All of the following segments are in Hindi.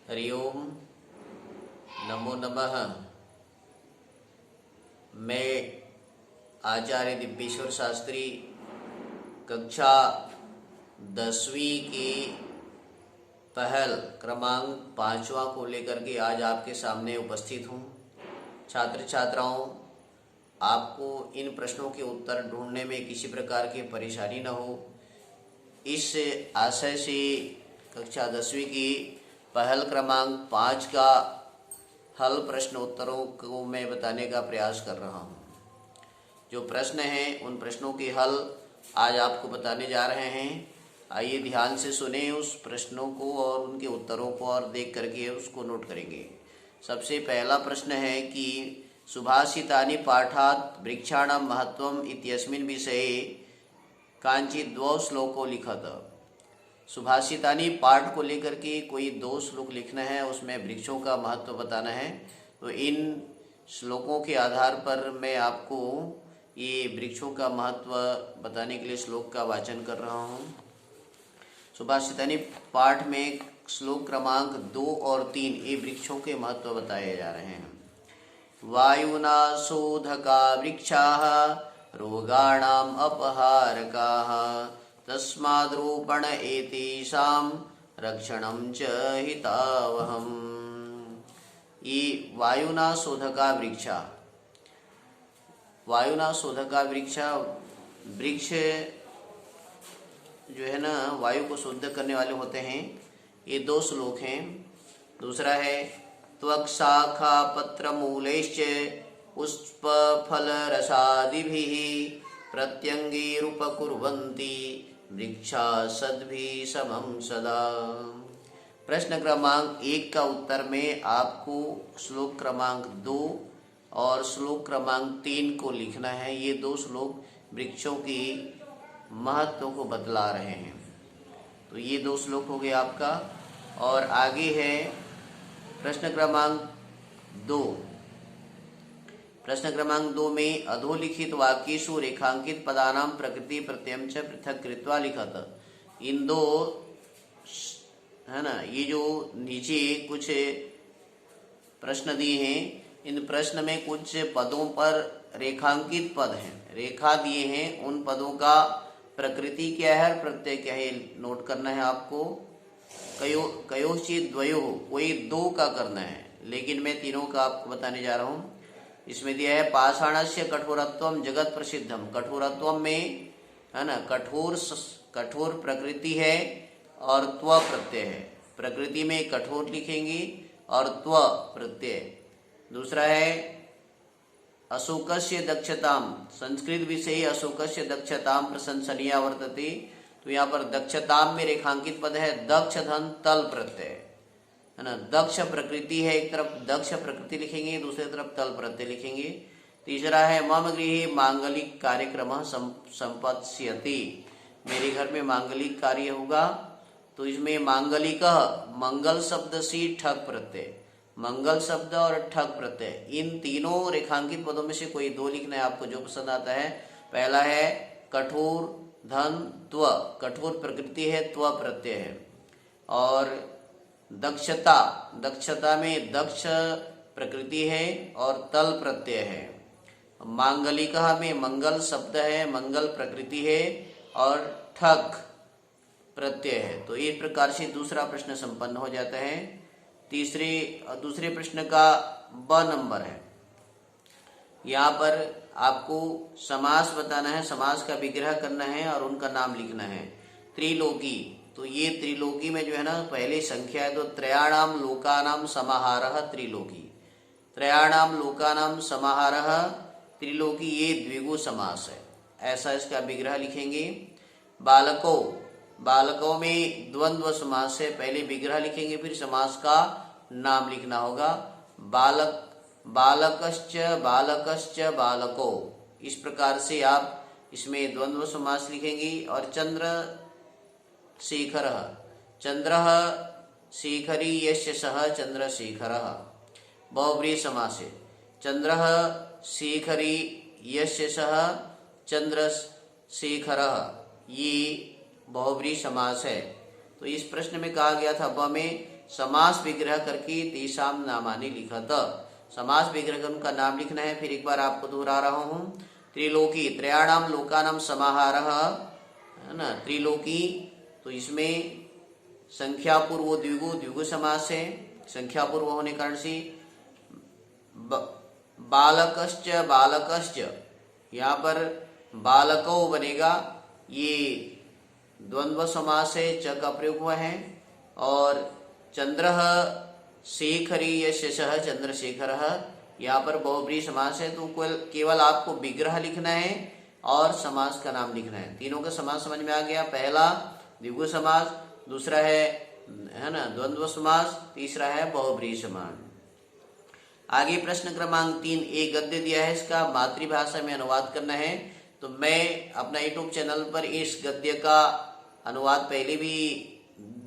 हरिओम, नमो नमः। मैं आचार्य दिव्येश्वर शास्त्री कक्षा 10वीं की पहल क्रमांक 5वां को लेकर के आज आपके सामने उपस्थित हूँ। छात्र छात्राओं, आपको इन प्रश्नों के उत्तर ढूंढने में किसी प्रकार की परेशानी न हो, इस आशय से कक्षा 10वीं की पहल क्रमांक 5 का हल प्रश्न उत्तरों को मैं बताने का प्रयास कर रहा हूँ। जो प्रश्न हैं उन प्रश्नों के हल आज आपको बताने जा रहे हैं। आइए ध्यान से सुने उस प्रश्नों को और उनके उत्तरों को और देख करके उसको नोट करेंगे। सबसे पहला प्रश्न है कि सुभाषितानि पाठात् वृक्षाणां महत्वम् इत्यस्मिन् विषये कांचित् द्वौ श्लोको लिखत। सुभाषितानि पाठ को लेकर के कोई 2 श्लोक लिखना है, उसमें वृक्षों का महत्व बताना है। तो इन श्लोकों के आधार पर मैं आपको ये वृक्षों का महत्व बताने के लिए श्लोक का वाचन कर रहा हूँ। सुभाषितानि पाठ में श्लोक क्रमांक 2 और 3 ये वृक्षों के महत्व बताए जा रहे हैं। वायुना शोधका वृक्षाः रोगाणाम् अपहारकाः तस्माद्रोपण एतेषां रक्षणं च हितावहम्। ये वायुना शोधका वृक्षा, वायुना शोधका वृक्षा, वृक्ष जो है ना वायु को शुद्ध करने वाले होते हैं। ये 2 श्लोक हैं। दूसरा है त्वक् शाखा पत्र मूलैश्च पुष्प फल रसादिभिः प्रत्यंगैरुपकुर्वन्ति वृक्षा सद्भिः समं सदा। प्रश्न क्रमांक 1 का उत्तर में आपको श्लोक क्रमांक 2 और श्लोक क्रमांक 3 को लिखना है। ये 2 श्लोक वृक्षों की महत्व को बतला रहे हैं। तो ये 2 श्लोक हो गए आपका। और आगे है प्रश्न क्रमांक 2। प्रश्न क्रमांक 2 में अधोलिखित वाक्येषु रेखांकित पदानां प्रकृति प्रत्ययं च पृथक कृत्वा लिखत। इन 2 है ना, ये जो नीचे कुछ प्रश्न दिए हैं, इन प्रश्न में कुछ पदों पर रेखांकित पद हैं, रेखा दिए हैं। उन पदों का प्रकृति क्या है, प्रत्यय क्या है, नोट करना है आपको। कयोश्चित् द्वयोः, कोई 2 का करना है, लेकिन मैं तीनों का आपको बताने जा रहा हूँ। इसमें दिया है पाषाणस्य कठोरत्वम जगत प्रसिद्धम। कठोरत्वम में है ना कठोर प्रकृति है और त्व प्रत्यय है। प्रकृति में कठोर लिखेंगे और त्व प्रत्यय। दूसरा है अशोकस्य दक्षताम, संस्कृत विषय अशोकस्य दक्षताम प्रशंसनीया वर्तते। तो यहाँ पर दक्षताम में रेखांकित पद है दक्ष धन तल प्रत्यय, है ना। दक्ष प्रकृति है, एक तरफ दक्ष प्रकृति लिखेंगे, दूसरी तरफ तल प्रत्यय लिखेंगे। तीसरा है मम गृहे मांगलिक कार्यक्रम संपत्स्यति, मेरे घर में मांगलिक कार्य होगा। तो इसमें मांगलिक मंगल शब्द से ठक प्रत्यय, मंगल शब्द और ठक प्रत्यय, इन तीनों रेखांकित पदों में से कोई 2 लिखना है आपको, जो पसंद आता है। पहला है कठोर धन त्व, कठोर प्रकृति है, त्व प्रत्यय है। और दक्षता, दक्षता में दक्ष प्रकृति है और तल प्रत्यय है। मांगलिका में मंगल शब्द है, मंगल प्रकृति है और ठक प्रत्यय है। तो इस प्रकार से दूसरा प्रश्न संपन्न हो जाता है। दूसरे प्रश्न का ब नंबर है। यहाँ पर आपको समास बताना है, समास का विग्रह करना है और उनका नाम लिखना है। त्रिलोकी, तो ये त्रिलोकी में जो है ना पहले संख्या है, तो त्रयाणाम लोकानाम समाहारः त्रिलोकी। त्रयाणाम लोकानाम समाहारः त्रिलोकी, ये द्विगु समास है, ऐसा इसका विग्रह लिखेंगे। बालको, बालकों में द्वंद्व समास है, पहले विग्रह लिखेंगे फिर समास का नाम लिखना होगा। बालक, बालकश्च बालकश्च बालको, इस प्रकार से आप इसमें द्वंद्व समास लिखेंगे। और चंद्र शेखरः, चंद्रः शेखरी यस्य सः चंद्रशेखरः, बहुव्रीहि समास है। चंद्रः शेखरी यस्य सः चंद्रशेखरः, ये बहुव्रीहि समास है। तो इस प्रश्न में कहा गया था ब में समास विग्रह करके तेषाम नामानि लिखत। समास विग्रह कर उनका नाम लिखना है। फिर एक बार आपको दोहरा रहा हूं। त्रिलोकी, त्रयाणाम लोकानाम समाहारः, है ना। त्रिलोकी, तो इसमें संख्या पूर्व द्विगु समास है। संख्या पूर्व होने कारण से बालकश्च बालकश्च, यहाँ पर बालको बनेगा, ये द्वंद्व समास है, च का प्रयोग हुआ है। और चंद्रः शेखरी यशः चंद्रशेखरः, यहाँ पर बहुब्रीहि समास है। तो केवल आपको विग्रह लिखना है और समास का नाम लिखना है। तीनों का समास समझ में आ गया। पहला द्विगु समास, दूसरा है ना द्वंद्व समास, तीसरा है बहुब्रीहि समास। आगे प्रश्न क्रमांक 3, एक गद्य दिया है, इसका मातृभाषा में अनुवाद करना है। तो मैं अपना यूट्यूब चैनल पर इस गद्य का अनुवाद पहले भी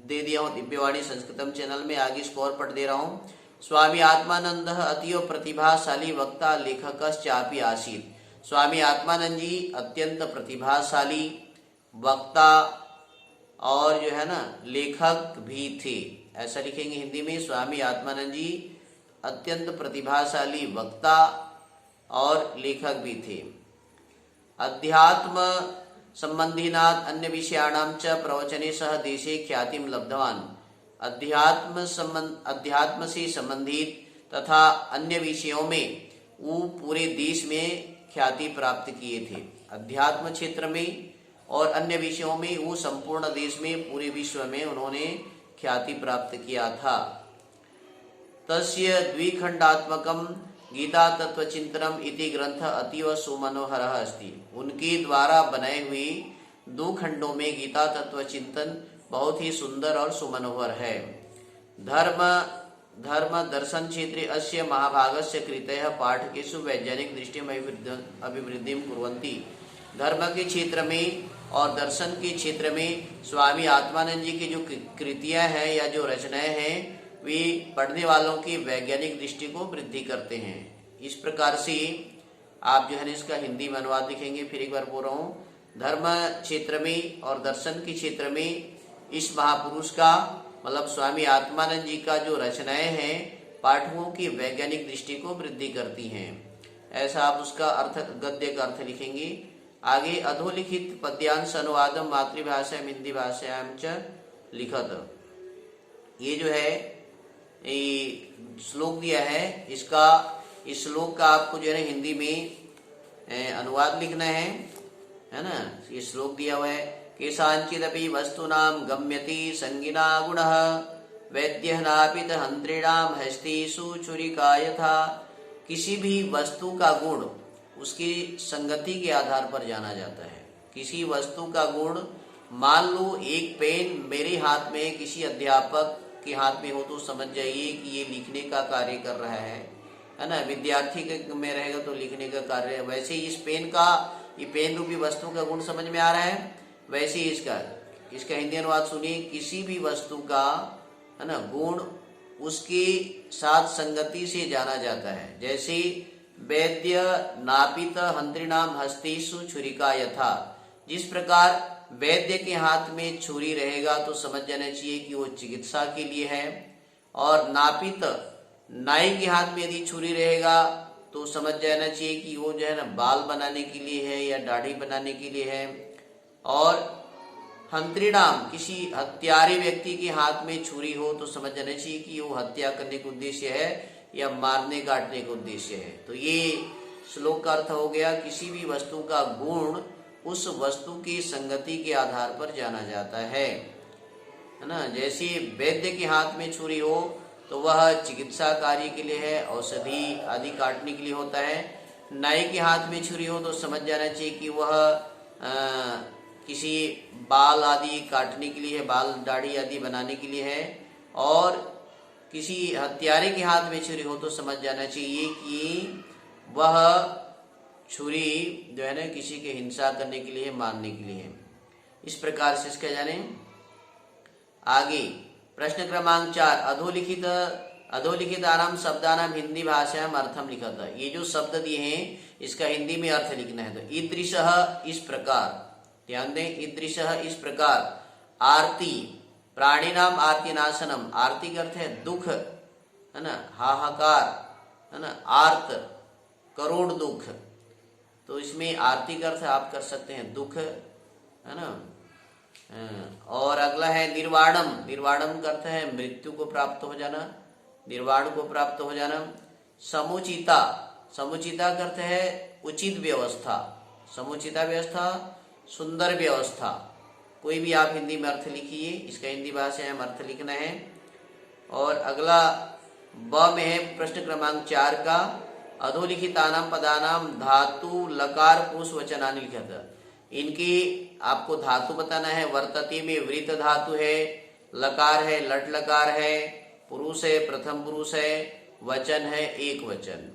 दे दिया हूँ, दिव्यवाणी संस्कृतम चैनल में। आगे इसको और पढ़ दे रहा हूँ। स्वामी आत्मानंद अतीव प्रतिभाशाली वक्ता लेखकश्चापि आसीत्। स्वामी आत्मानंद जी अत्यंत प्रतिभाशाली वक्ता और जो है ना लेखक भी थे, ऐसा लिखेंगे हिंदी में। स्वामी आत्मानंद जी अत्यंत प्रतिभाशाली वक्ता और लेखक भी थे। अध्यात्म संबंधिनात् अन्य विषयाणां च प्रवचने सह देशे ख्यातिम लब्धवान। अध्यात्म से संबंधित तथा अन्य विषयों में वो पूरे देश में ख्याति प्राप्त किए थे। अध्यात्म क्षेत्र में और अन्य विषयों में वो संपूर्ण देश में, पूरे विश्व में उन्होंने ख्याति प्राप्त किया था। तस्य द्विखंडात्मकम गीता तत्व चिंतनम इति ग्रंथ अतीव सुमनोहरः अस्ति। उनके द्वारा बनाए हुए 2 खंडों में गीता तत्व चिंतन बहुत ही सुंदर और सुमनोहर है। धर्म दर्शन क्षेत्रे अस्य महाभागस्य कृतयः पाठकेषु वैज्ञानिक दृष्टिम् अभिवृद्धिं कुर्वन्ति। धर्म के क्षेत्र में और दर्शन के क्षेत्र में स्वामी आत्मानंद जी की जो कृतियां हैं या जो रचनाएं हैं, वे पढ़ने वालों की वैज्ञानिक दृष्टि को वृद्धि करते हैं। इस प्रकार से आप जो है इसका हिंदी में अनुवाद लिखेंगे। फिर एक बार बोल रहा हूँ। धर्म क्षेत्र में और दर्शन के क्षेत्र में इस महापुरुष का मतलब स्वामी आत्मानंद जी का जो रचनाएं हैं पाठकों की वैज्ञानिक दृष्टि को वृद्धि करती हैं, ऐसा आप उसका अर्थ, गद्य का अर्थ लिखेंगे। आगे अधोलिखित पद्यांश अनुवादम मातृभाषा हिंदी भाषायां च लिखत। ये जो है श्लोक दिया है, इस श्लोक का आपको जो है हिंदी में अनुवाद लिखना है ना। ये श्लोक दिया हुआ है। केषाञ्चिदपि वस्तूनां गम्यति संगिना गुणः वैद्यः नापित हंत्रिणां हस्तेषु छुरिका यथा। किसी भी वस्तु का गुण उसकी संगति के आधार पर जाना जाता है। किसी वस्तु का गुण, मान लो एक पेन मेरे हाथ में किसी अध्यापक के हाथ में हो तो समझ जाइए कि ये लिखने का कार्य कर रहा है ना। विद्यार्थी के में रहेगा तो लिखने का कार्य। वैसे इस पेन का, ये पेन रूपी वस्तु का गुण समझ में आ रहा है। वैसे इसका हिंदी अनुवाद सुनिए। किसी भी वस्तु का है ना गुण उसके साथ संगति से जाना जाता है। जैसे वैद्य नापित हंत्रिणाम हस्तेषु छुरिका यथा। जिस प्रकार वैद्य के हाथ में छुरी रहेगा तो समझ जाना चाहिए कि वो चिकित्सा के लिए है। और नापित नाई के हाथ में यदि छुरी रहेगा तो समझ जाना चाहिए कि वो जो है ना बाल बनाने के लिए है या दाढ़ी बनाने के लिए है। और हंत्रिणाम, किसी हत्यारे व्यक्ति के हाथ में छुरी हो तो समझ जाना चाहिए कि वो हत्या करने का उद्देश्य है या मारने काटने का उद्देश्य है। तो ये श्लोक का अर्थ हो गया, किसी भी वस्तु का गुण उस वस्तु की संगति के आधार पर जाना जाता है ना। जैसे वैद्य के हाथ में छुरी हो तो वह चिकित्सा कार्य के लिए है, औषधि आदि काटने के लिए होता है। नाई के हाथ में छुरी हो तो समझ जाना चाहिए कि वह किसी बाल आदि काटने के लिए है, बाल दाढ़ी आदि बनाने के लिए है। और किसी हत्यारे के हाथ में छुरी हो तो समझ जाना चाहिए कि वह छुरी जो है ना किसी के हिंसा करने के लिए, मारने के लिए है। इस प्रकार से इसका जाने। आगे प्रश्न क्रमांक 4, अधोलिखित आराम शब्दानाम हिंदी भाषा में अर्थम लिखा था। ये जो शब्द दिए हैं इसका हिंदी में अर्थ लिखना है। तो ईदृशः, इस प्रकार, ध्यान दें, ईदृशः इस प्रकार, आरती प्राणी नाम आरती नाशनम, आरती का अर्थ है दुख, है ना, हाहाकार, है ना, आर्त, करोड़ दुख, तो इसमें आरती का अर्थ आप कर सकते हैं दुख, है ना। और अगला है निर्वाणम, निर्वाणम का अर्थ है मृत्यु को प्राप्त हो जाना, निर्वाण को प्राप्त हो जाना। समुचिता, समुचिता का अर्थ है उचित व्यवस्था, समुचिता व्यवस्था, सुंदर व्यवस्था, कोई भी आप हिंदी में अर्थ लिखिए, इसका हिंदी भाषा में अर्थ लिखना है। और अगला ब में है प्रश्न क्रमांक 4 का, अधोलिखितानाम पदानाम धातु लकार पुरुष वचनानि लिखित, इनकी आपको धातु बताना है। वर्तती में वृत धातु है, लकार है, लट लकार है, पुरुष है, प्रथम पुरुष है, वचन है एक वचन,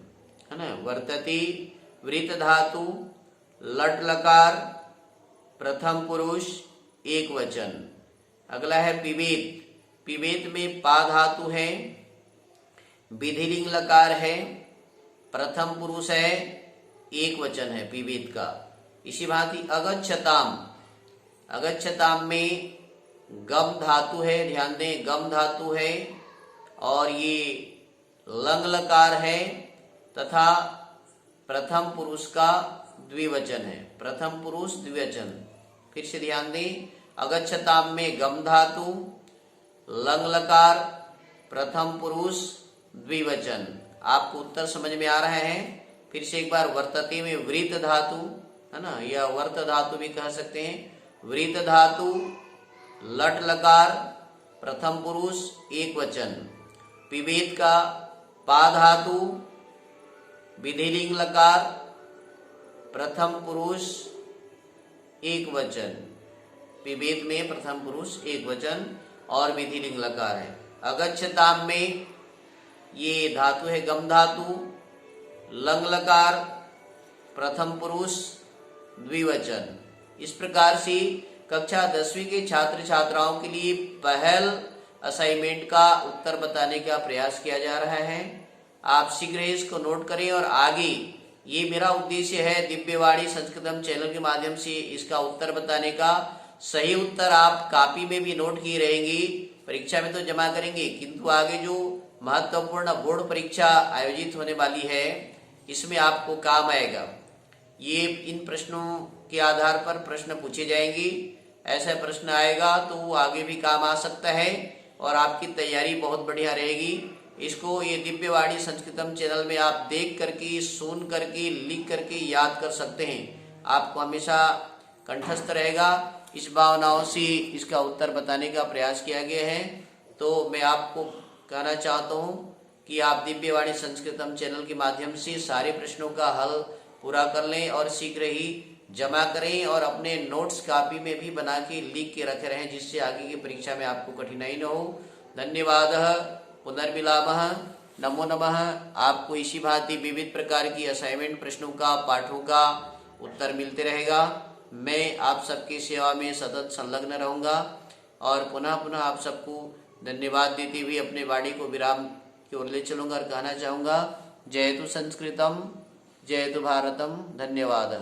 है ना। वर्तती वृत धातु, लट लकार, प्रथम पुरुष एक वचन। अगला है पिबेत, पिबेत में पा धातु है, विधिलिंग लकार है, प्रथम पुरुष है, एक वचन है पिबेत का। इसी भांति अगच्छताम, अगच्छताम में गम धातु है, ध्यान दें गम धातु है, और ये लंग लकार है तथा प्रथम पुरुष का द्विवचन है, प्रथम पुरुष द्विवचन। फिर से ध्यान दें, अगच्छताम में गम धातु, लंग लकार, प्रथम पुरुष द्विवचन। आपको उत्तर समझ में आ रहा है। फिर से एक बार, वर्तते में वृत धातु, है ना, या वर्त धातु भी कह सकते हैं, वृत धातु, लट लकार, प्रथम पुरुष एक वचन। पिबेत का पा धातु, विधिलिंग लकार, प्रथम पुरुष एक वचन, पिबेत में प्रथम पुरुष एक वचन और विधिलिंग लकार है। अगच्छताम में ये धातु है गम धातु, लंग लकार, प्रथम पुरुष द्विवचन। इस प्रकार से कक्षा 10वीं के छात्र छात्राओं के लिए पहल असाइनमेंट का उत्तर बताने का प्रयास किया जा रहा है। आप शीघ्र ही इसको नोट करें और आगे ये मेरा उद्देश्य है दिव्यवाणी संस्कृतम चैनल के माध्यम से इसका उत्तर बताने का। सही उत्तर आप कॉपी में भी नोट किए रहेंगे, परीक्षा में तो जमा करेंगे, किंतु आगे जो महत्वपूर्ण बोर्ड परीक्षा आयोजित होने वाली है इसमें आपको काम आएगा। ये इन प्रश्नों के आधार पर प्रश्न पूछे जाएंगे, ऐसा प्रश्न आएगा तो वो आगे भी काम आ सकता है और आपकी तैयारी बहुत बढ़िया रहेगी। इसको ये दिव्यवाणी संस्कृतम चैनल में आप देख करके, सुन करके, लिख करके याद कर सकते हैं। आपको हमेशा कंठस्थ रहेगा। इस भावनाओं से इसका उत्तर बताने का प्रयास किया गया है। तो मैं आपको कहना चाहता हूँ कि आप दिव्यवाणी संस्कृतम चैनल के माध्यम से सारे प्रश्नों का हल पूरा कर लें और शीघ्र ही जमा करें और अपने नोट्स कॉपी में भी बना के लिख के रखे रहें, जिससे आगे की परीक्षा में आपको कठिनाई न हो। धन्यवाद। पुनर्मिलामः। नमो नमः। आपको इसी भांति विविध प्रकार की असाइनमेंट प्रश्नों का, पाठों का उत्तर मिलते रहेगा। मैं आप सबकी सेवा में सतत संलग्न रहूँगा और पुनः पुनः आप सबको धन्यवाद देते हुए अपने वाणी को विराम की ओर ले चलूँगा और कहना चाहूँगा, जयतु संस्कृतम, जयतु भारतम। धन्यवाद।